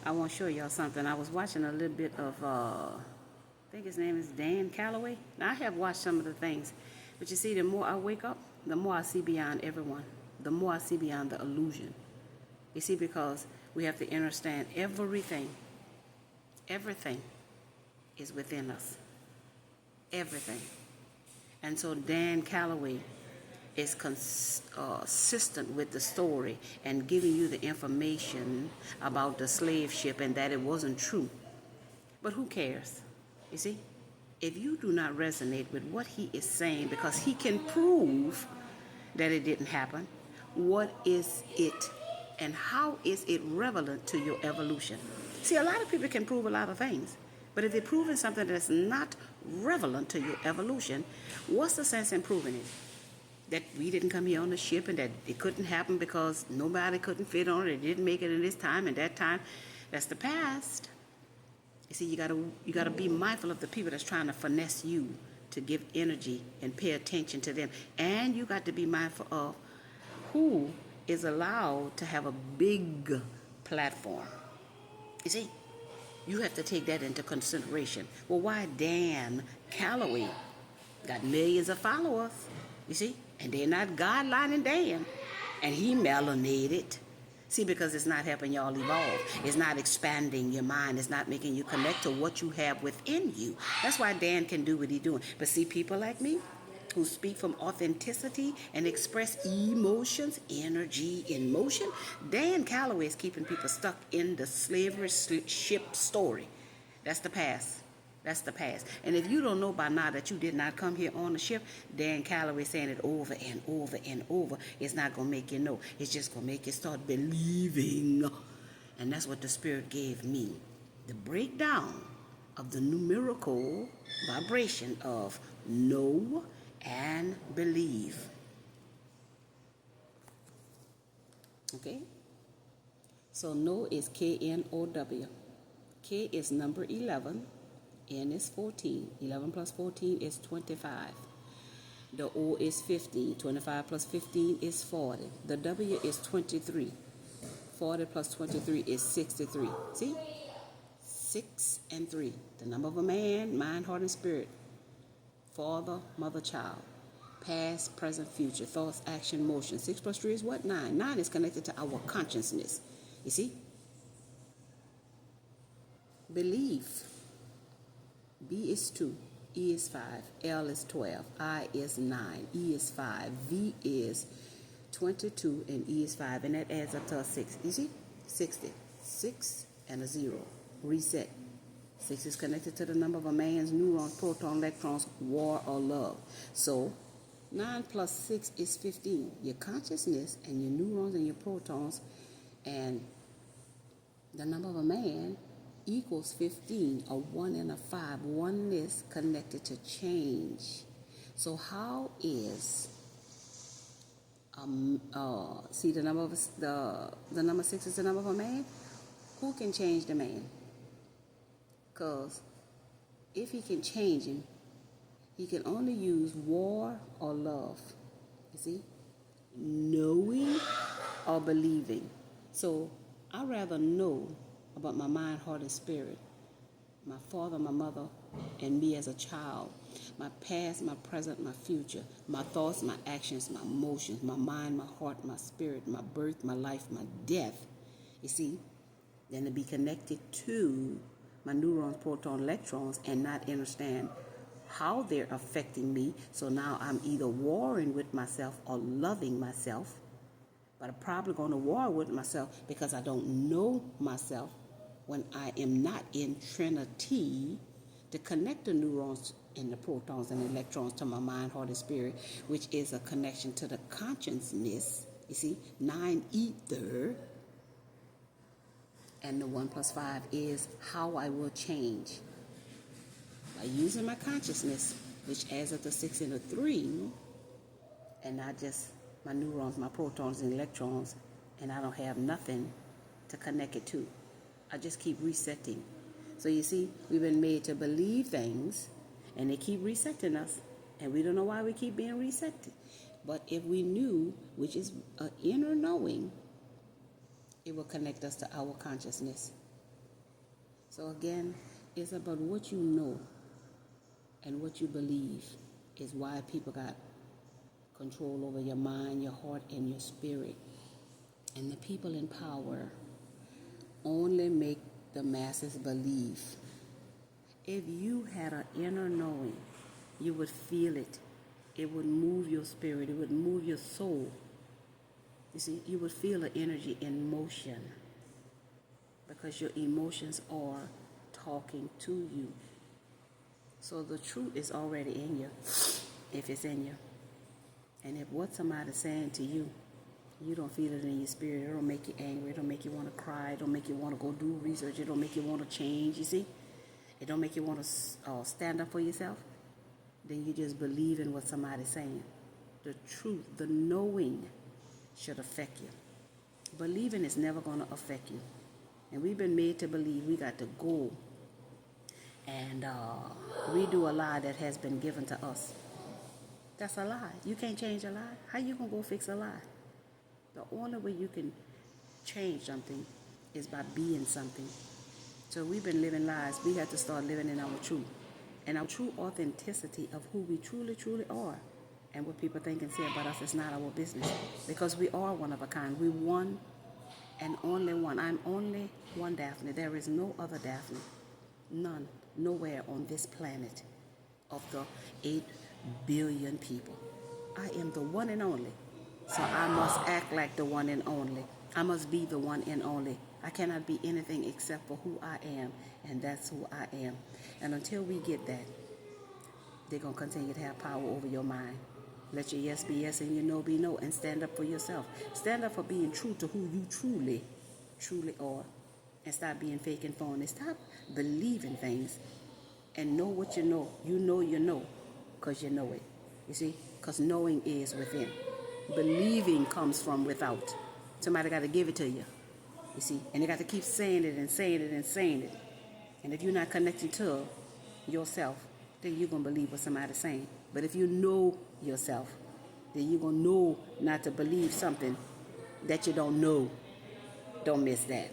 I want to show y'all something. I was watching a little bit of, I think his name is Dan Calloway. Now, I have watched some of the things, but you see, the more I wake up, the more I see beyond everyone. The more I see beyond the illusion. You see, because we have to understand everything is within us. Everything. And so Dan Calloway is consistent with the story and giving you the information about the slave ship and that it wasn't true. But who cares? You see? If you do not resonate with what he is saying, because he can prove that it didn't happen, what is it and how is it relevant to your evolution? See, a lot of people can prove a lot of things, but if they're proving something that's not relevant to your evolution, what's the sense in proving it? That we didn't come here on the ship and that it couldn't happen because nobody couldn't fit on it, it didn't make it in this time and that time. That's the past. You see, you gotta be mindful of the people that's trying to finesse you to give energy and pay attention to them. And you got to be mindful of who is allowed to have a big platform. You see, you have to take that into consideration. Well, why Dan Calloway got millions of followers, you see? And they're not guidelining Dan. And he melanated. See, because it's not helping y'all evolve. It's not expanding your mind. It's not making you connect to what you have within you. That's why Dan can do what he's doing. But see, people like me who speak from authenticity and express emotions, energy in motion, Dan Calloway is keeping people stuck in the slavery ship story. That's the past. That's the past. And if you don't know by now that you did not come here on the ship, Dan Calloway saying it over and over and over, it's not going to make you know. It's just going to make you start believing. And that's what the Spirit gave me. The breakdown of the numerical vibration of know and believe. Okay? So know is K-N-O-W. K is number 11. N is 14. 11 plus 14 is 25. The O is 15. 25 plus 15 is 40. The W is 23. 40 plus 23 is 63. See? 6 and 3. The number of a man, mind, heart, and spirit. Father, mother, child. Past, present, future. Thoughts, action, motion. 6 plus 3 is what? 9. 9 is connected to our consciousness. You see? Belief. B is 2, E is 5, L is 12, I is 9, E is 5, V is 22, and E is 5, and that adds up to a 6. You see? 60. 6 and a 0. Reset. 6 is connected to the number of a man's neurons, protons, electrons, war, or love. So, 9 plus 6 is 15. Your consciousness and your neurons and your protons and the number of a man equals 15, a 1 and a 5. Oneness connected to change. So how is see the number of the number 6 is the number of a man? Who can change the man? Because if he can change him, he can only use war or love. You see? Knowing or believing. So I'd rather know about my mind, heart, and spirit, my father, my mother, and me as a child, my past, my present, my future, my thoughts, my actions, my emotions, my mind, my heart, my spirit, my birth, my life, my death, you see, then to be connected to my neurons, protons, electrons, and not understand how they're affecting me. So now I'm either warring with myself or loving myself, but I'm probably going to war with myself because I don't know myself when I am not in Trinity to connect the neurons and the protons and electrons to my mind, heart, and spirit, which is a connection to the consciousness. You see, 9 ether, and the 1 plus 5 is how I will change. By using my consciousness, which adds up to 6 and a 3, and not just my neurons, my protons, and electrons, and I don't have nothing to connect it to. I just keep resetting. So you see, we've been made to believe things, and they keep resetting us, and we don't know why we keep being resetted. But if we knew, which is an inner knowing, it will connect us to our consciousness. So again, it's about what you know and what you believe is why people got control over your mind, your heart, and your spirit. And the people in power only make the masses believe. If you had an inner knowing, you would feel it. It would move your spirit. It would move your soul. You see, you would feel the energy in motion because your emotions are talking to you. So the truth is already in you, if it's in you. And if what somebody's saying to you, you don't feel it in your spirit, it don't make you angry, it don't make you want to cry, it don't make you want to go do research, it don't make you want to change, you see? It don't make you want to stand up for yourself, then you just believe in what somebody's saying. The truth, the knowing should affect you. Believing is never going to affect you. And we've been made to believe we got to go and redo a lie that has been given to us. That's a lie. You can't change a lie. How you going to go fix a lie? The only way you can change something is by being something. So we've been living lies. We have to start living in our truth. And our true authenticity of who we truly, truly are. And what people think and say about us is not our business. Because we are one of a kind. We one and only one. I'm only one Daphne. There is no other Daphne. None. Nowhere on this planet of the 8 billion people. I am the one and only. So I must act like the one and only. I must be the one and only. I cannot be anything except for who I am, and that's who I am. And until we get that, they're going to continue to have power over your mind. Let your yes be yes and your no be no, and stand up for yourself. Stand up for being true to who you truly, truly are, and stop being fake and phony. Stop believing things and know what you know. You know, because you know it. You see, because knowing is within. Believing comes from without. Somebody got to give it to you. You see, and you got to keep saying it and saying it and saying it. And if you're not connecting to yourself, then you're going to believe what somebody's saying. But if you know yourself, then you're going to know not to believe something that you don't know. Don't miss that.